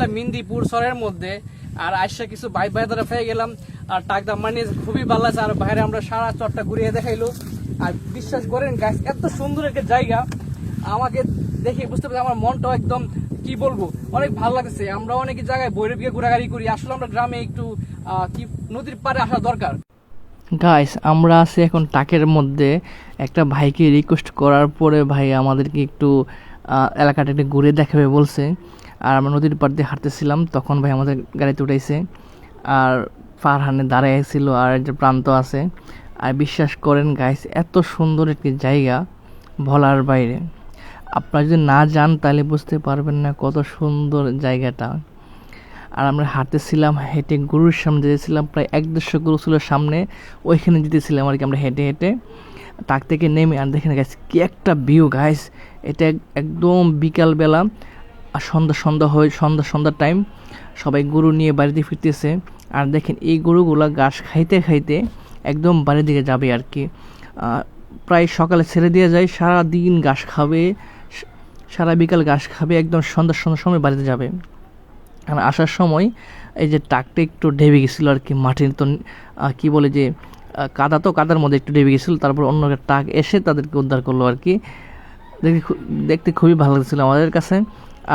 আসলাম মিন্দিপুর শহরের মধ্যে। আর আইসা কিছু বাইক বাইরে পেয়ে গেলাম আর টাকদা মানে খুবই ভালো লাগছে। আর বাইরে আমরা সারা চরটা ঘুরিয়ে দেখাইলো। আর বিশ্বাস করেন গাছ এত সুন্দর একটা জায়গা, আমাকে দেখে বুঝতে পারছি আমার মনটাও একদম কি বলবো অনেক ভালো লাগছে। আমরা অনেক জায়গায় বৈরবকে ঘোরাঘুরি করি, আসলে আমরা গ্রামে একটু কি নদীর পাড়ে আসা দরকার। গাইস আমরা আছি এখন টাকের মধ্যে। একটা ভাইকে রিকোয়েস্ট করার পরে ভাই আমাদেরকে একটু এলাকাটা একটু ঘুরে দেখাবে বলছে। আর আমরা নদীর পাড় দিয়ে হাঁটতেছিলাম, তখন ভাই আমাদের গাড়িতে উঠাইছে আর ফারহানে দাঁড়াইছিল আর যে প্রান্ত আছে। আর বিশ্বাস করেন গাইস এত সুন্দর একটি জায়গা বলার বাইরে। আপনারা যদি না যান তাহলে বুঝতে পারবেন না কত সুন্দর জায়গাটা। আর আমরা হাঁটতেছিলাম, হেঁটে গরুর সামনে যেতেছিলাম, প্রায় 1-150 গরু ছিল সামনে, ওইখানে যেতেছিলাম আর কি আমরা হেঁটে হেঁটে টাক থেকে নেমে। আর দেখেন গাইস কি একটা ভিউ গাইস, এটা একদম বিকালবেলা আর সন্ধ্যার টাইম, সবাই গরু নিয়ে বাড়িতে ফিরতেছে। আর দেখেন এই গরুগুলা ঘাস খাইতে খাইতে একদম বাড়ির দিকে যাবে আর কি। প্রায় সকালে ছেড়ে দিয়ে যায়, সারা দিন ঘাস খাবে, সারা বিকাল ঘাস খাবে, একদম সন্ধ্যার সময় বাড়িতে যাবে। আর আসার সময় এই যে টাকটা একটু ডেবে গেছিলো আর কি, মাটির তো কী বলে যে কাদা, তো কাদার মধ্যে একটু ডেবে গেছিলো। তারপর অন্য একটা টাক এসে তাদেরকে উদ্ধার করলো আর কি। দেখতে খুবই ভালো লাগছিলো আমাদের কাছে।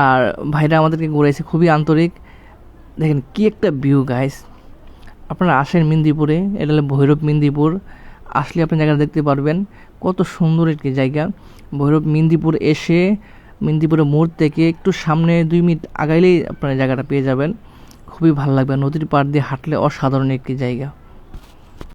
আর ভাইরা আমাদেরকে ঘুরাইছে, খুবই আন্তরিক। দেখেন কি একটা ভিউ গাইস। আপনারা আসেন মিন্দিপুরে, এটা হলো ভৈরব মিন্দিপুর। আসলে আপনি জায়গাটা দেখতে পারবেন কত সুন্দর একটি জায়গা। ভৈরব মিন্দিপুর এসে মিন্দিপুরের মোড় থেকে একটু সামনে 2 মিনিট আগাইলেই আপনার জায়গাটা পেয়ে যাবেন। খুবই ভালো লাগবে, নদীর পাড় দিয়ে হাঁটলে অসাধারণ একটি জায়গা।